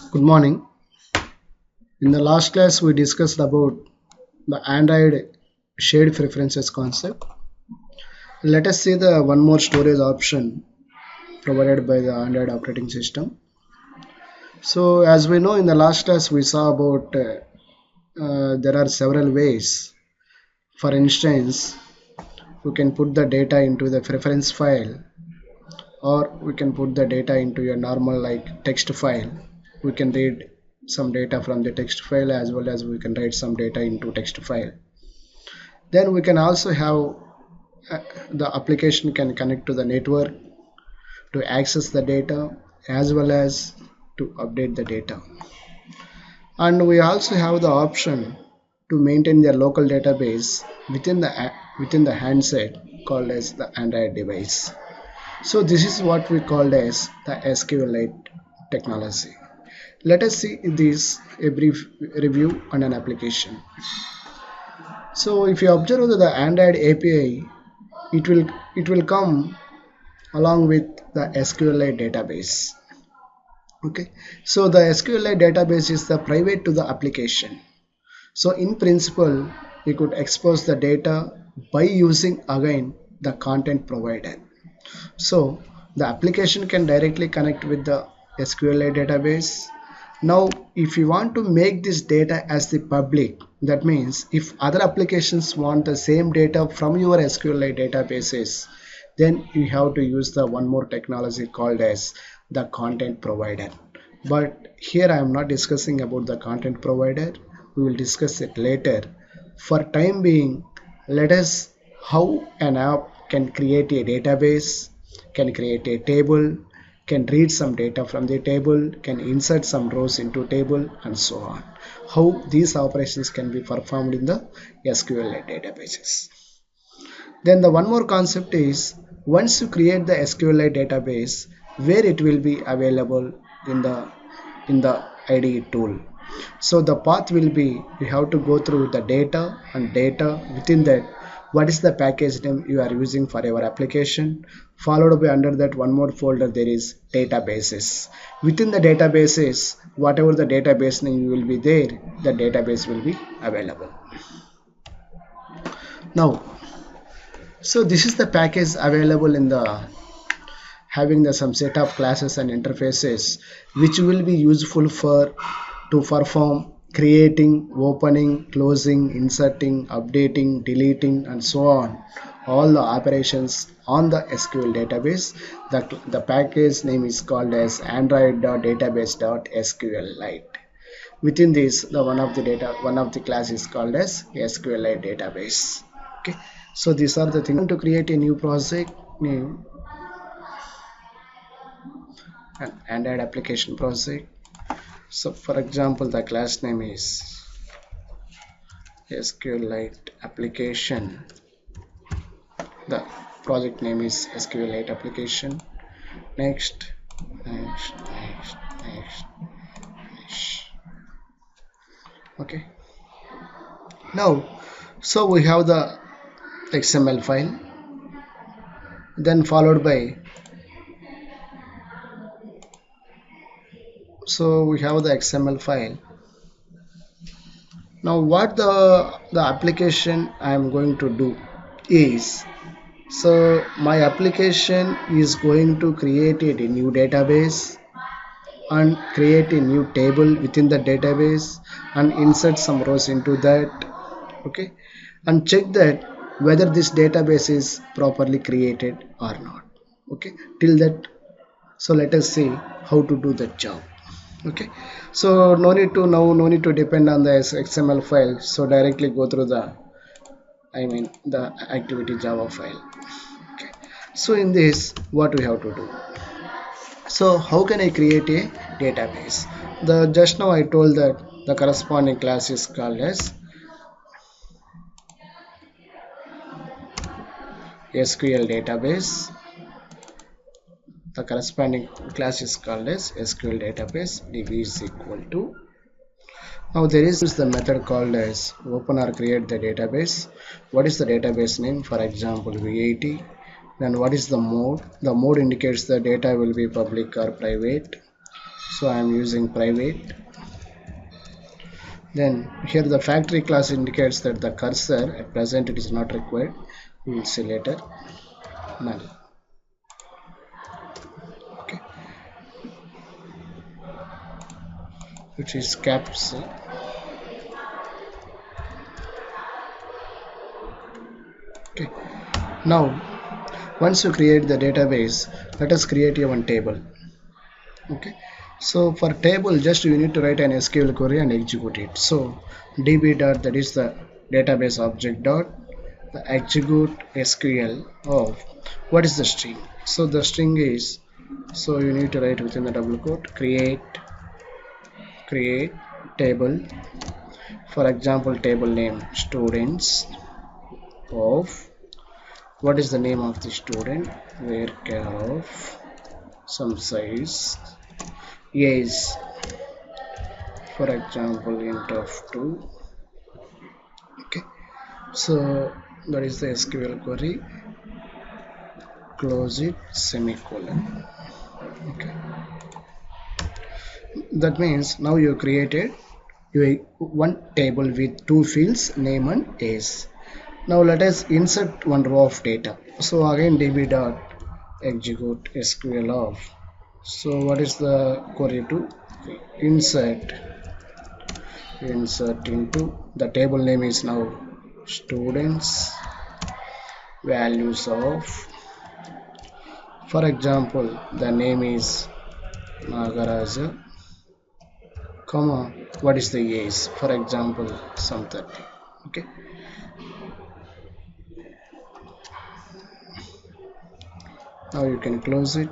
Good morning. In the last class, we discussed about the Android shared preferences concept. Let us see the one more storage option provided by the Android operating system. So, as we know, in the last class, we saw about there are several ways. For instance, we can put the data into the preference file, or we can put the data into a normal like text file. We can read some data from the text file as well as we can write some data into text file. Then we can also have the application can connect to the network to access the data as well as to update the data. And we also have the option to maintain their local database within the handset called as the Android device. So this is what we called as the SQLite technology. Let us see this a brief review on an application. So if you observe the Android API, it will come along with the SQLite database. Okay, so the SQLite database is the private to the application. So in principle, we could expose the data by using again the content provided. So the application can directly connect with the SQLite database. Now, if you want to make this data as the public, that means if other applications want the same data from your SQLite databases, then you have to use the one more technology called as the content provider. But here I am not discussing about the content provider. We will discuss it later. For time being, let us how an app can create a database, can create a table, can read some data from the table, can insert some rows into table, and so on. How these operations can be performed in the SQLite databases. Then the one more concept is once you create the SQLite database, where it will be available in the IDE tool. So the path will be you have to go through the data and data within that what is the package name you are using for your application, followed by under that one more folder there is databases. Within the databases, whatever the database name will be there, the database will be available. Now, so this is the package available in the having the some set of classes and interfaces which will be useful for to perform creating, opening, closing, inserting, updating, deleting, and so on. All the operations on the SQL database. The package name is called as android.database.sqlite. Within this, the one of the class is called as SQLite database. Okay, so these are the things to create a new project name, an Android application project. So for example, the class name is SQLite application. The project name is SQLite application. Next. Okay. Now, so we have the XML file, then followed by so we have the XML file. Now what the application I am going to do is, so my application is going to create a new database and create a new table within the database and insert some rows into that. Okay, and check that whether this database is properly created or not. Okay, till that, so let us see how to do the job. Okay, so no need to depend on the XML file, so directly go through the the activity Java file. Okay, so in this what we have to do, so how can I create a database? The just now I told that the corresponding class is called as SQL database. The corresponding class is called as SQL database. DB is equal to, now there is the method called as open or create the database. What is the database name? For example, V80. Then what is the mode? The mode indicates the data will be public or private. so I am using private. Then here the factory class indicates that the cursor at present it is not required. We will see later. Null. Okay, which is caps. Okay. Now once you create the database, let us create a one table. Okay, so for table just you need to write an SQL query and execute it. So db dot, that is the database object dot, the execute SQL of what is the string. So the string is, so you need to write within the double quote create table, for example table name students of, what is the name of the student, where care of some size is, for example int of 2. Okay, so that is the SQL query, close it, semicolon. Okay, that means now you created one table with two fields, name and age. Now let us insert one row of data. So again db dot execute SQL of, so what is the query to insert into the table name is now students, values of, for example the name is Nagaraja, comma, what is the age, for example some 30. Okay, now you can close it,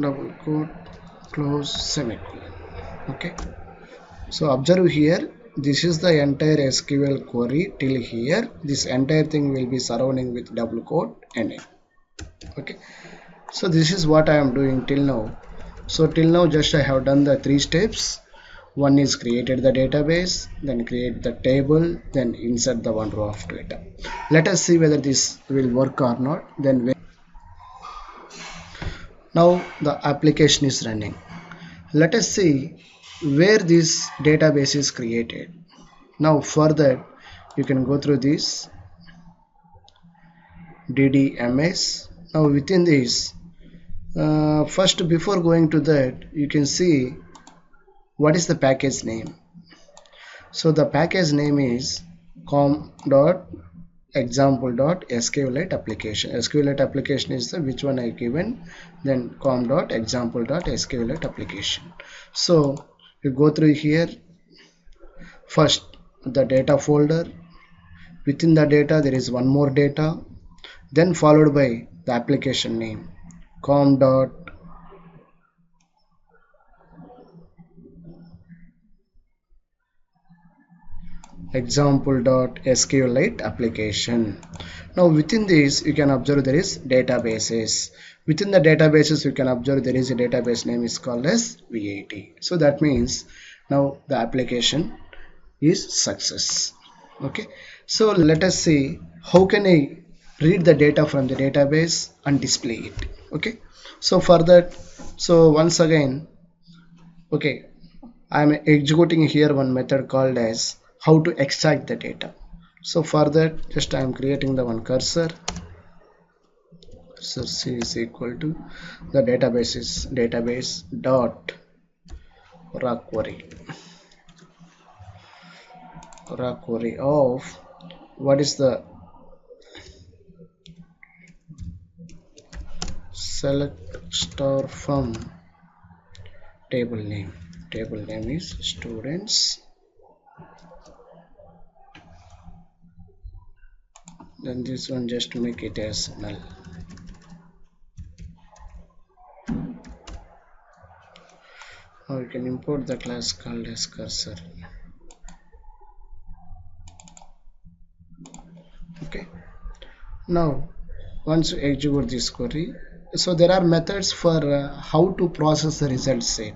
double quote, close, semicolon. Okay, so observe here, this is the entire SQL query till here. This entire thing will be surrounding with double quote ending. Okay, so this is what I am doing till now. So till now just I have done the 3 steps. One is created the database, then create the table, then insert the one row of data. Let us see whether this will work or not. Then now the application is running. Let us see where this database is created. Now for that you can go through this ddms. Now within this, first before going to that, you can see what is the package name. So the package name is com.example.SQLite application. SQLite application is the which one I given, then com.example.SQLite application. So you go through here, first the data folder, within the data there is one more data, then followed by the application name com.example.SQLite application. Now within this you can observe there is databases. Within the databases you can observe there is a database name is called as VAT. So that means now the application is success. Okay, so let us see how can I read the data from the database and display it. Okay, so for that, so once again, okay, I am executing here one method called as how to extract the data. So for that just I am creating the one cursor c is equal to the database is database dot raw query of what is the select star from table name is students, then this one just make it as null. Now you can import the class called as cursor. Okay, now once you execute this query, so there are methods for how to process the result set.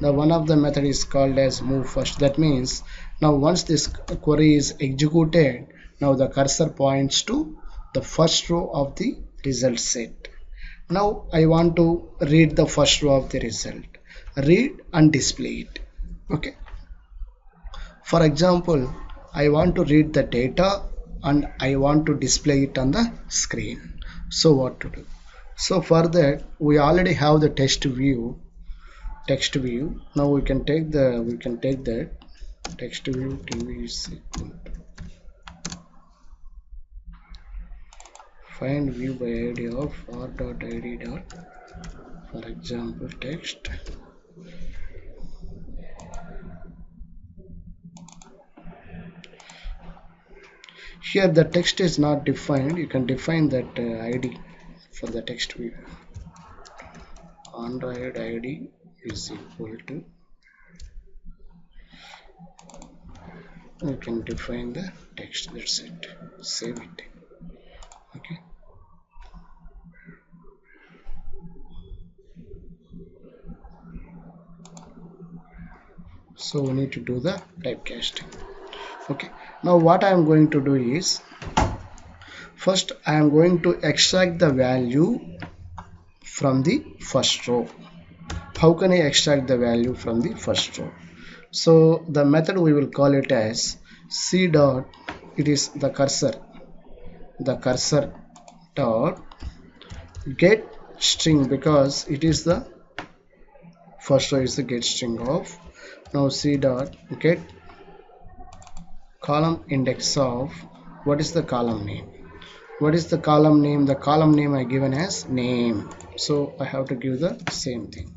The one of the method is called as move first. That means now once this query is executed, now the cursor points to the first row of the result set. Now I want to read the first row of the result. Read and display it. Okay. For example, I want to read the data and I want to display it on the screen. So what to do? So for that we already have the text view. Now we can take that text view TV is equal to find view by id of r.id dot, for example, text. Here the text is not defined. You can define that id for the text view. Android id is equal to, you can define the text. That's it. Save it. Okay. So we need to do the typecasting. Okay. Now what I am going to do is, first I am going to extract the value from the first row. How can I extract the value from the first row? So the method we will call it as c dot, it is the cursor dot get string, because it is the first row is the get string of. Now c dot get column index of, what is the column name? What is the column name? The column name I given as name, so I have to give the same thing,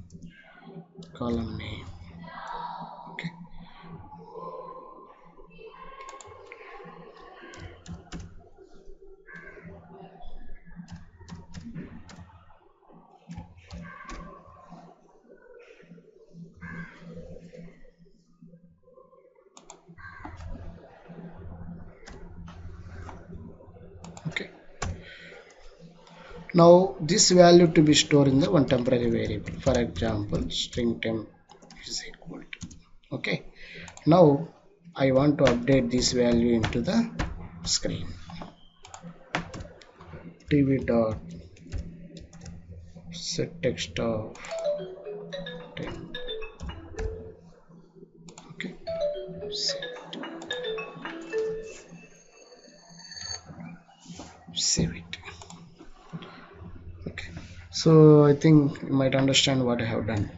column name. Okay. Okay. Now this value to be stored in the one temporary variable, for example string temp is equal to. Okay. Now I want to update this value into the screen. tv dot set text of 10. Okay. Save it. Okay. So I think you might understand what I have done.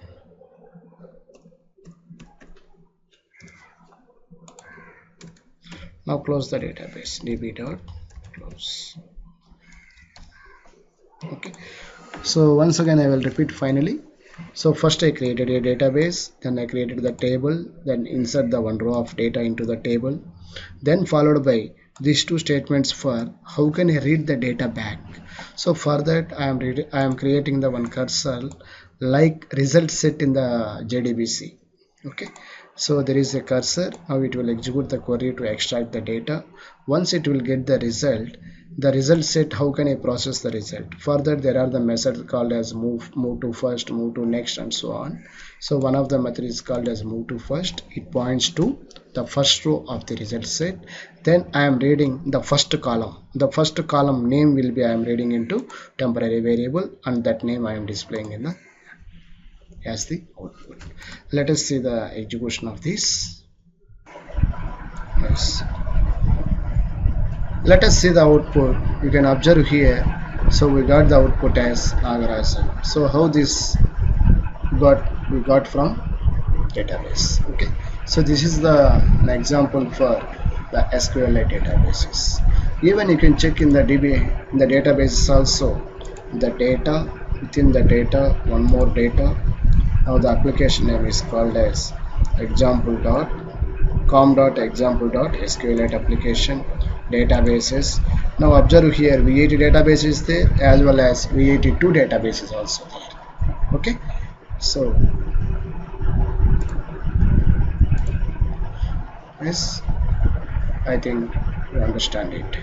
Now close the database. db dot close. Okay. So once again I will repeat finally. So first I created a database, then I created the table, then insert the one row of data into the table, then followed by these two statements for how can I read the data back. So for that I am creating the one cursor like result set in the JDBC. Okay. So there is a cursor. Now it will execute the query to extract the data. Once it will get the result set, how can I process the result? Further, there are the methods called as move to first, move to next, and so on. So one of the methods is called as move to first. It points to the first row of the result set. Then I am reading the first column. The first column name will be I am reading into temporary variable, and that name I am displaying in the as the output. Let us see the execution of this. Yes. Let us see the output. You can observe here. So we got the output as Nagarajan. So how this we got from database. Okay. So this is an example for the SQLite databases. Even you can check in the DB in the databases also the data, within the data one more data. Now the application name is called as example.com.example.SQLite application databases. Now observe here V80 database is there as well as V82 databases also there. Okay. So yes, I think you understand it.